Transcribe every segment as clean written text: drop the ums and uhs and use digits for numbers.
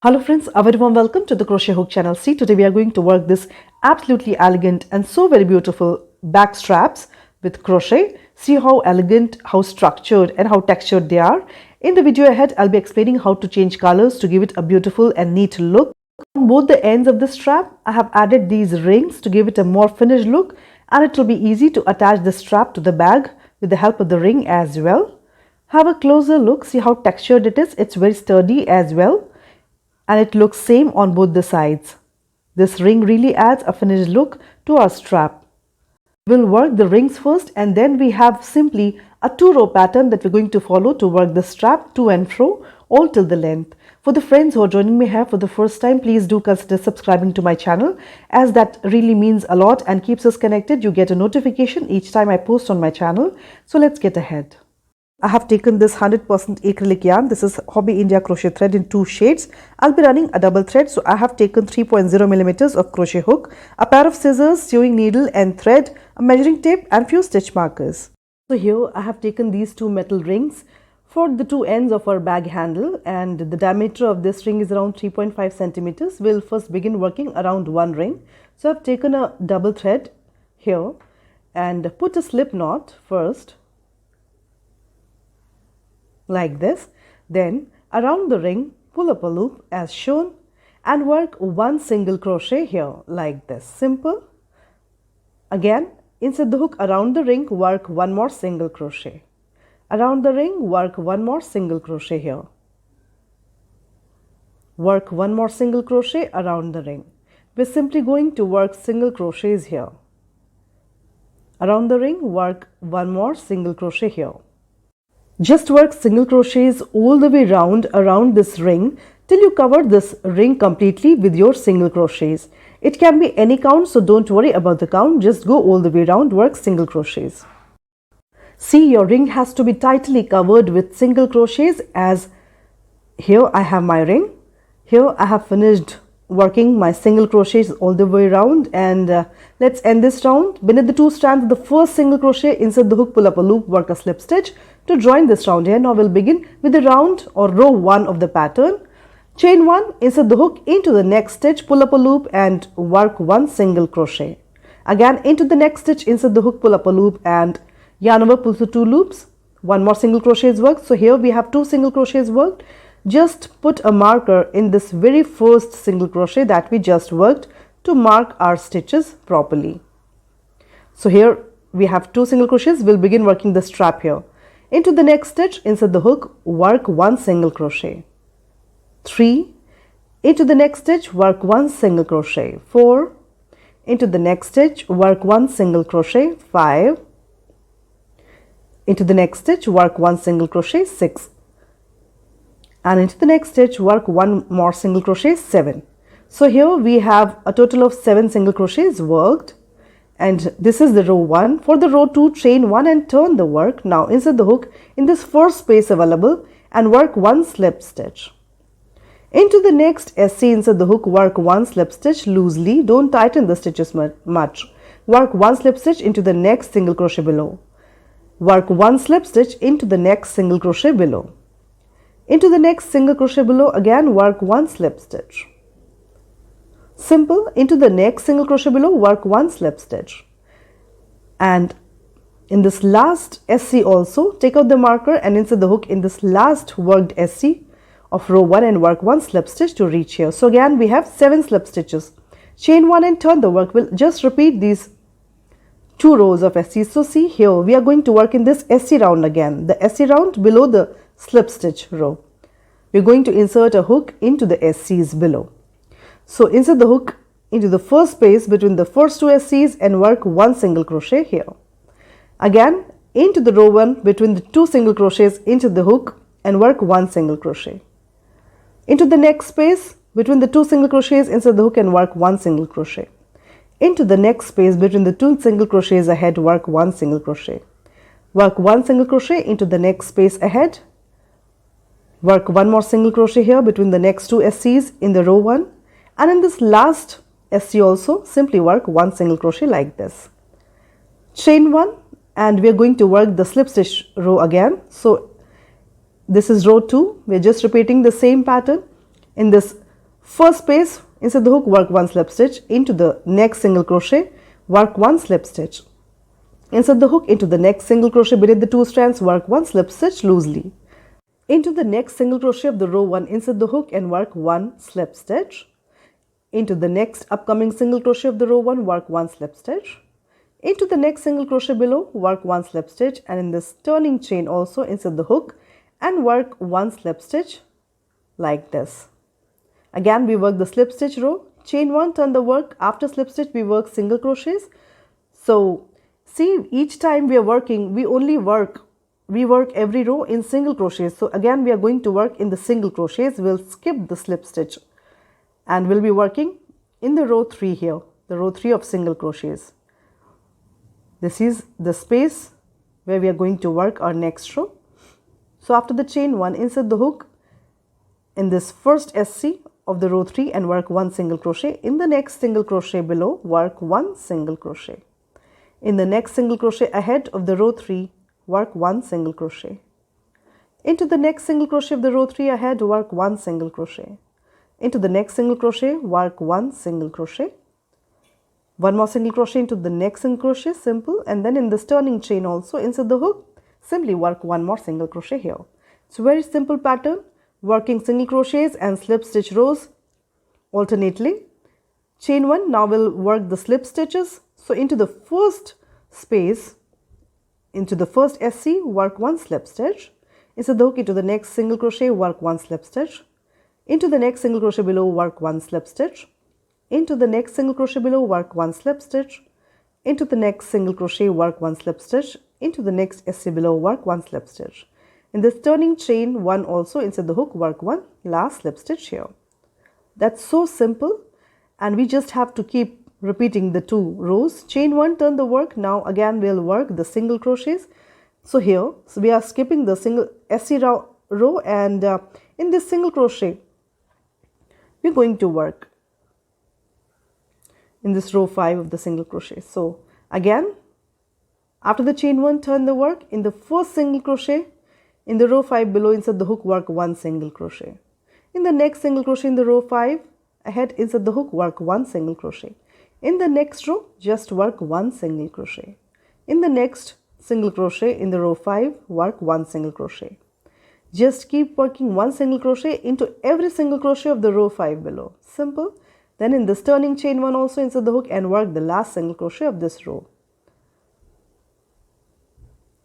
Hello friends, a very warm welcome to the Crochet Hook channel. See, today we are going to work this absolutely elegant and so very beautiful back straps with crochet. See how elegant, how structured and how textured they are. In the video ahead, I'll be explaining how to change colors to give it a beautiful and neat look. On both the ends of the strap, I have added these rings to give it a more finished look, and it will be easy to attach the strap to the bag with the help of the ring as well. Have a closer look, see how textured it is. It's very sturdy as well. And it looks same on both the sides. This ring really adds a finished look to our strap. We'll work the rings first, and then we have simply a 2-row pattern that we're going to follow to work the strap to and fro all till the length. For the friends who are joining me here for the first time, please do consider subscribing to my channel, as that really means a lot and keeps us connected. You get a notification each time I post on my channel. So let's get ahead. I have taken this 100% acrylic yarn. This is Hobby India crochet thread in 2 shades. I'll be running a double thread, so I have taken 3.0 millimeters of crochet hook, a pair of scissors, sewing needle and thread, a measuring tape and few stitch markers. So here I have taken these 2 metal rings for the 2 ends of our bag handle, and the diameter of this ring is around 3.5 centimeters. We'll first begin working around one ring. So I've taken a double thread here and put a slip knot first, like this. Then around the ring pull up a loop as shown and work one single crochet here like this. Simple. Again, insert the hook around the ring, work one more single crochet. Around the ring, work one more single crochet here. Work one more single crochet around the ring. We're simply going to work single crochets here. Around the ring, work one more single crochet here. Just work single crochets all the way round around this ring till you cover this ring completely with your single crochets. It can be any count, so don't worry about the count. Just go all the way round, work single crochets. See, your ring has to be tightly covered with single crochets, as here I have my ring. Here I have finished working my single crochets all the way around, and let's end this round. Beneath the 2 strands of the first single crochet, insert the hook, pull up a loop, work a slip stitch to join this round here. Now we'll begin with the round or row 1 of the pattern. Chain 1, insert the hook into the next stitch, pull up a loop and work one single crochet. Again, into the next stitch, insert the hook, pull up a loop and yarn over, pull through 2 loops. One more single crochet is worked. So here we have 2 single crochets worked. Just put a marker in this very first single crochet that we just worked to mark our stitches properly. So here we have 2 single crochets. We'll begin working the strap here. Into the next stitch, insert the hook, work one single crochet. 3. Into the next stitch, work one single crochet. 4. Into the next stitch, work one single crochet. 5. Into the next stitch, work one single crochet. 6. And into the next stitch, work one more single crochet. 7. So here we have a total of 7 single crochets worked. And this is the row 1. For the row 2, chain 1 and turn the work. Now insert the hook in this first space available and work one slip stitch. Into the next SC, insert the hook, work one slip stitch loosely. Don't tighten the stitches much. Work one slip stitch into the next single crochet below. Work one slip stitch into the next single crochet below. Into the next single crochet below, again work one slip stitch. Simple. Into the next single crochet below, work one slip stitch. And in this last SC also, take out the marker and insert the hook in this last worked SC of row 1 and work one slip stitch to reach here. So again we have 7 slip stitches. Chain 1 and turn the work. We'll just repeat these 2 rows of SC. So see, here we are going to work in this SC round again, the SC round below the slip stitch row. We're going to insert a hook into the SCs below. So insert the hook into the first space between the first 2 SCs and work one single crochet here. Again, into the row 1 between the 2 single crochets, insert the hook and work one single crochet. Into the next space between the 2 single crochets, insert the hook and work one single crochet. Into the next space between the 2 single crochets ahead, work one single crochet. Work one single crochet into the next space ahead. Work one more single crochet here between the next 2 SCs in the row 1. And in this last SC also, simply work one single crochet like this. Chain 1 and we are going to work the slip stitch row again. So this is row 2. We are just repeating the same pattern. In this First space, inside the hook, work 1 slip stitch. Into the next single crochet, work 1 slip stitch. Insert the hook into the next single crochet beneath the 2 strands, work 1 slip stitch loosely. Into the next single crochet of the row 1, insert the hook and work 1 slip stitch. Into the next upcoming single crochet of the row 1, work 1 slip stitch. Into the next single crochet below, work 1 slip stitch, and in this turning chain also insert the hook and work 1 slip stitch like this. Again we work the slip stitch row, chain 1, turn the work. After slip stitch we work single crochets. So see, each time we are working, we work every row in single crochets. So again we are going to work in the single crochets. We'll skip the slip stitch and we'll be working in the row 3 here, the row 3 of single crochets. This is the space where we are going to work our next row. So after the chain 1, insert the hook in this first SC of the row 3 and work 1 single crochet. In the next single crochet below, work 1 single crochet. In the next single crochet ahead of the row 3, work 1 single crochet. Into the next single crochet of the row 3 ahead, work 1 single crochet. Into the next single crochet, work 1 single crochet. 1 more single crochet into the next single crochet, simple, and then in this turning chain also insert the hook, simply work 1 more single crochet here. It's a very simple pattern, working single crochets and slip stitch rows alternately. Chain 1, now we'll work the slip stitches. So into the first space, into the first SC, work 1 slip stitch. Insert the hook into the next single crochet, work 1 slip stitch. Into the next single crochet below, work 1 slip stitch. Into the next single crochet below, work 1 slip stitch. Into the next single crochet, work 1 slip stitch. Into the next SC below, work 1 slip stitch. In this turning chain 1 also, insert the hook, work 1 last slip stitch here. That's so simple, and we just have to keep repeating the 2 rows. Chain 1, turn the work. Now again we'll work the single crochets. So here, so we are skipping the single SC row, and in this single crochet we're going to work in this row 5 of the single crochet. So again, after the chain 1, turn the work. In the first single crochet in the row 5 below, insert the hook, work 1 single crochet. In the next single crochet in the row 5 ahead, insert the hook, work 1 single crochet. In the next row, just work 1 single crochet. In the next single crochet in the row 5, work 1 single crochet. Just keep working 1 single crochet into every single crochet of the row 5 below. Simple. Then in this turning chain 1 also, insert the hook and work the last single crochet of this row.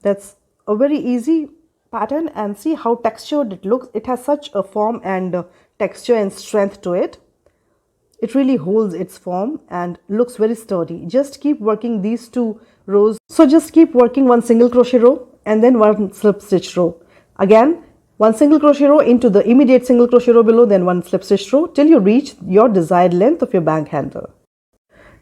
That's a very easy pattern, and see how textured it looks. It has such a form and texture and strength to it. It really holds its form and looks very sturdy. Just keep working these 2 rows. So just keep working 1 single crochet row and then 1 slip stitch row. Again, 1 single crochet row into the immediate single crochet row below, then 1 slip stitch row till you reach your desired length of your bag handle.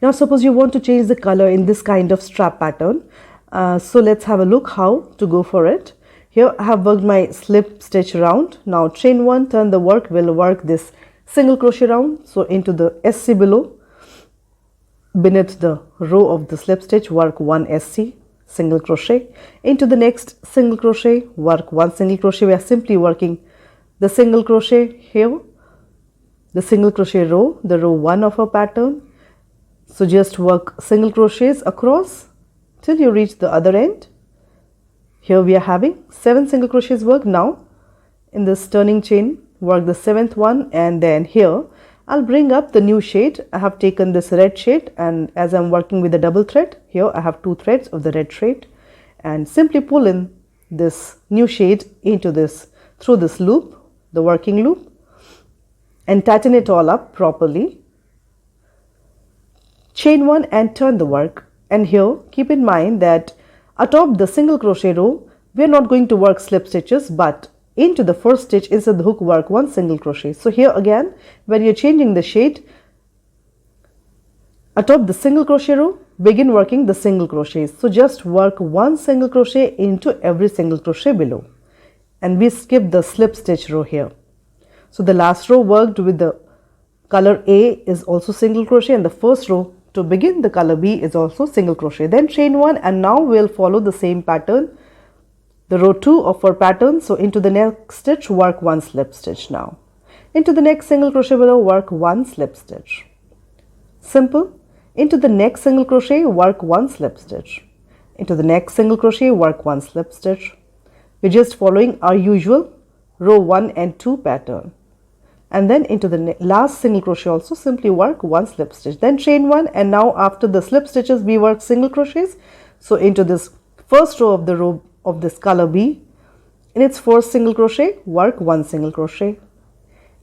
Now suppose you want to change the color in this kind of strap pattern. So let's have a look how to go for it. Here I have worked my slip stitch round. Now chain 1, turn the work, we'll work this single crochet round. So into the SC below, beneath the row of the slip stitch, work 1 SC, single crochet. Into the next single crochet, work 1 single crochet. We are simply working the single crochet here, the single crochet row, the row 1 of our pattern. So just work single crochets across till you reach the other end. Here we are having 7 single crochets work. Now in this turning chain, work the 7th one, and then here I'll bring up the new shade. I have taken this red shade, and as I'm working with a double thread, here I have 2 threads of the red shade, and simply pull in this new shade into this, through this loop, the working loop, and tighten it all up properly. Chain 1 and turn the work. And here keep in mind that atop the single crochet row, we are not going to work slip stitches, but into the first stitch, insert the hook, work 1 single crochet. So here again, when you're changing the shade, atop the single crochet row, begin working the single crochets. So just work 1 single crochet into every single crochet below, and we skip the slip stitch row here. So the last row worked with the color A is also single crochet, and the first row to begin the color B is also single crochet. Then chain 1, and now we'll follow the same pattern, the row 2 of our pattern. So into the next stitch, work 1 slip stitch. Now Into the next single crochet below, work 1 slip stitch. Simple. Into the next single crochet, work 1 slip stitch. Into the next single crochet, work 1 slip stitch. We're just following our usual row 1 and 2 pattern. And then into the last single crochet also simply work 1 slip stitch. Then chain 1, and now after the slip stitches we work single crochets. So into this first row of this color B, in its first single crochet, work 1 single crochet.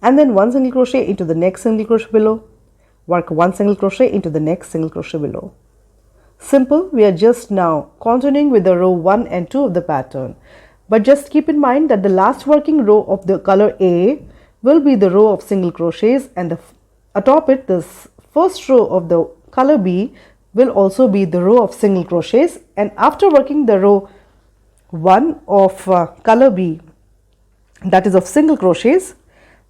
And then 1 single crochet into the next single crochet below. Work 1 single crochet into the next single crochet below. Simple. We are just now continuing with the row 1 and 2 of the pattern. But just keep in mind that the last working row of the color A will be the row of single crochets, and atop it, this first row of the color B will also be the row of single crochets. And after working the row 1 of color B, that is of single crochets,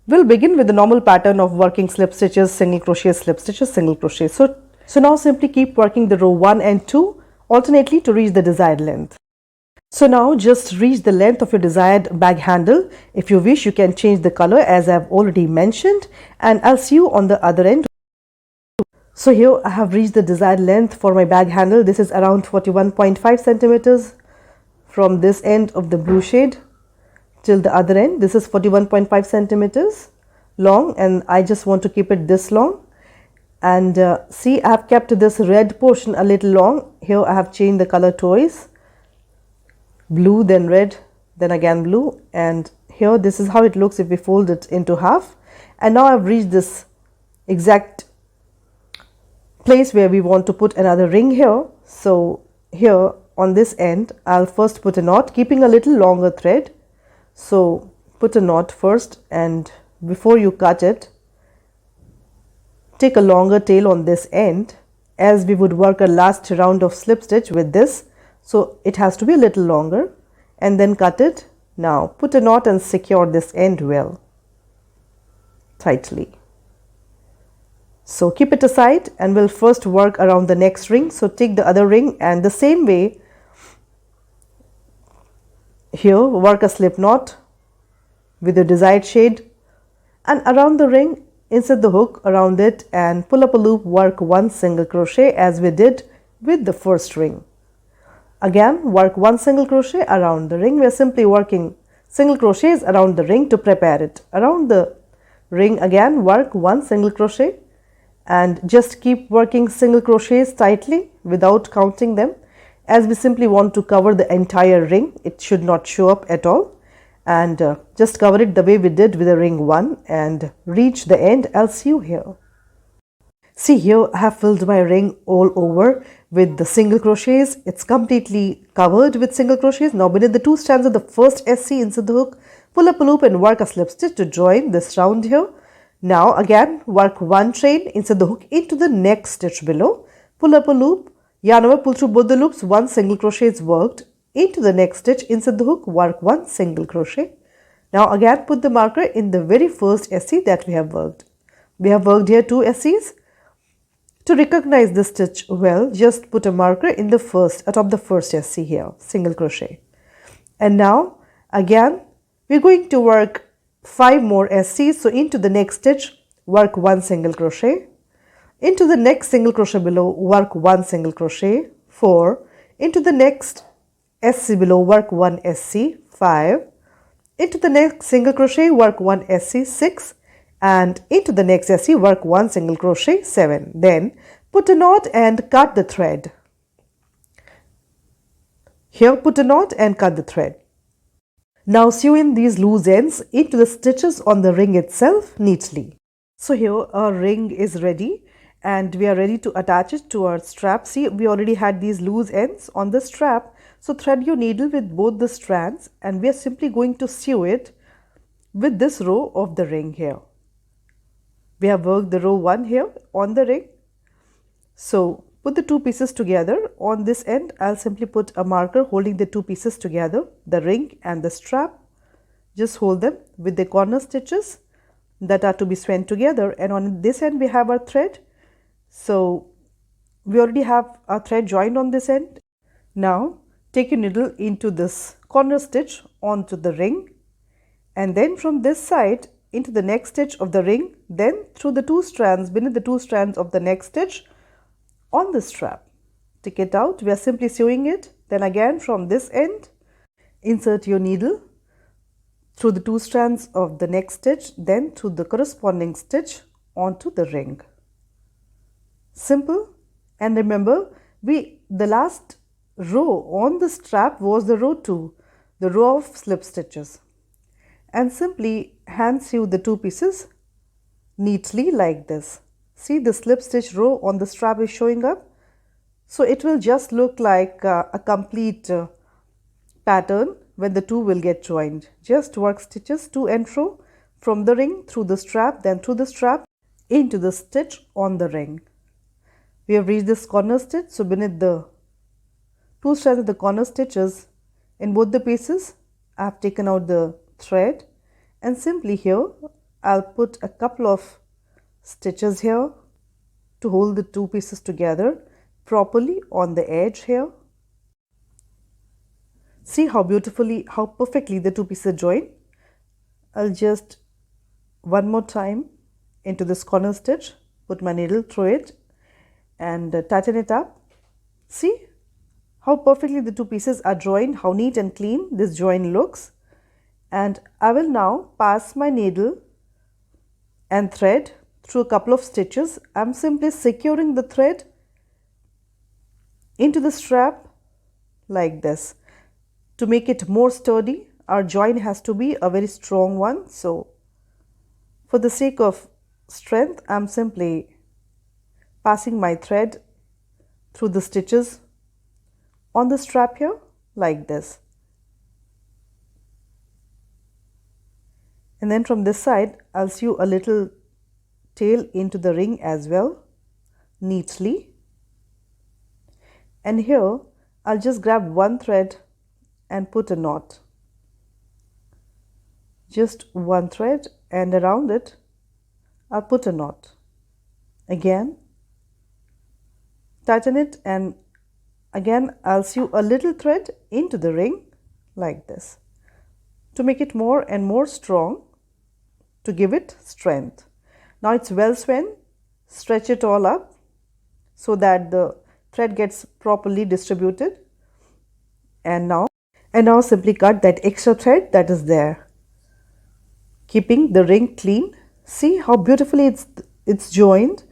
we'll begin with the normal pattern of working slip stitches, single crochet, slip stitches, single crochet. So now simply keep working the row 1 and 2 alternately to reach the desired length. So now just reach the length of your desired bag handle. If you wish, you can change the color as I have already mentioned, and I'll see you on the other end. So here I have reached the desired length for my bag handle. This is around 41.5 centimeters from this end of the blue shade till the other end. This is 41.5 centimeters long, and I just want to keep it this long. And see, I have kept this red portion a little long. Here I have changed the color twice. Blue, then red, then again blue, and here this is how it looks if we fold it into half. And now I've reached this exact place where we want to put another ring here. So here on this end, I'll first put a knot, keeping a little longer thread. So put a knot first, and before you cut it, take a longer tail on this end, as we would work a last round of slip stitch with this. So it has to be a little longer, and then cut it. Now put a knot and secure this end well, tightly. So keep it aside, and we'll first work around the next ring. So take the other ring, and the same way here work a slip knot with the desired shade, and around the ring insert the hook around it and pull up a loop, work 1 single crochet as we did with the first ring. Again, work 1 single crochet around the ring. We are simply working single crochets around the ring to prepare it. Around the ring again, work 1 single crochet, and just keep working single crochets tightly without counting them, as we simply want to cover the entire ring. It should not show up at all, and just cover it the way we did with the ring 1 and reach the end. I'll see you here. See, here I have filled my ring all over with the single crochets. It's completely covered with single crochets. Now beneath the 2 strands of the first SC, insert the hook, pull up a loop and work a slip stitch to join this round here. Now again work 1 chain, insert the hook into the next stitch below, pull up a loop, yarn over, pull through both the loops, 1 single crochet is worked, into the next stitch, insert the hook, work 1 single crochet. Now again put the marker in the very first SC that we have worked. We have worked here 2 SCs. To recognize the stitch well, just put a marker in the first, atop the first SC here, single crochet. And now again we're going to work 5 more SCs. So into the next stitch, work 1 single crochet. Into the next single crochet below, work 1 single crochet, 4. Into the next SC below, work 1 SC, 5. Into the next single crochet, work 1 SC, 6. And into the next SC, work 1 single crochet, 7. Then put a knot and cut the thread. Here put a knot and cut the thread. Now sew in these loose ends into the stitches on the ring itself neatly. So here our ring is ready, and we are ready to attach it to our strap. See, we already had these loose ends on the strap. So thread your needle with both the strands, and we are simply going to sew it with this row of the ring here. We have worked the row 1 here on the ring. So put the 2 pieces together. On this end, I'll simply put a marker holding the 2 pieces together, the ring and the strap. Just hold them with the corner stitches that are to be sewn together. And on this end, we have our thread. So we already have our thread joined on this end. Now take your needle into this corner stitch onto the ring, and then from this side into the next stitch of the ring, then through the 2 strands, beneath the 2 strands of the next stitch on the strap. Take it out, we are simply sewing it. Then again from this end, insert your needle through the 2 strands of the next stitch, then through the corresponding stitch onto the ring. Simple. And remember, the last row on the strap was the row 2, the row of slip stitches. And simply hand sew the 2 pieces neatly like this. See, the slip stitch row on the strap is showing up. So it will just look like a complete pattern when the 2 will get joined. Just work stitches to and fro from the ring through the strap, then through the strap into the stitch on the ring. We have reached this corner stitch, so beneath the 2 strands of the corner stitches in both the pieces, I have taken out the thread, and simply here I'll put a couple of stitches here to hold the 2 pieces together properly on the edge here. See how perfectly the 2 pieces join. I'll just one more time into this corner stitch, put my needle through it and tighten it up. See how perfectly the 2 pieces are joined, how neat and clean this join looks. And I will now pass my needle and thread through a couple of stitches. I'm simply securing the thread into the strap like this. To make it more sturdy, our join has to be a very strong one. So for the sake of strength, I'm simply passing my thread through the stitches on the strap here like this. And then from this side, I'll sew a little tail into the ring as well, neatly. And here, I'll just grab one thread and put a knot. Just one thread, and around it, I'll put a knot. Again, tighten it, and again I'll sew a little thread into the ring like this to make it more and more strong, to give it strength. Now it's well sewn. Stretch it all up so that the thread gets properly distributed, and now simply cut that extra thread that is there, keeping the ring clean. See how beautifully it's joined,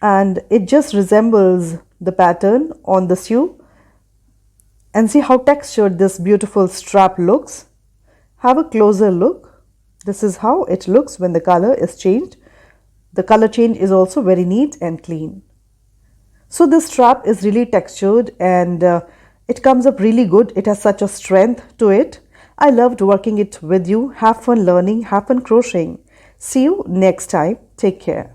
and it just resembles the pattern on the sew. And see how textured this beautiful strap looks. Have a closer look. This is how it looks when the color is changed. The color change is also very neat and clean. So this strap is really textured, and it comes up really good. It has such a strength to it. I loved working it with you. Have fun learning, have fun crocheting. See you next time. Take care.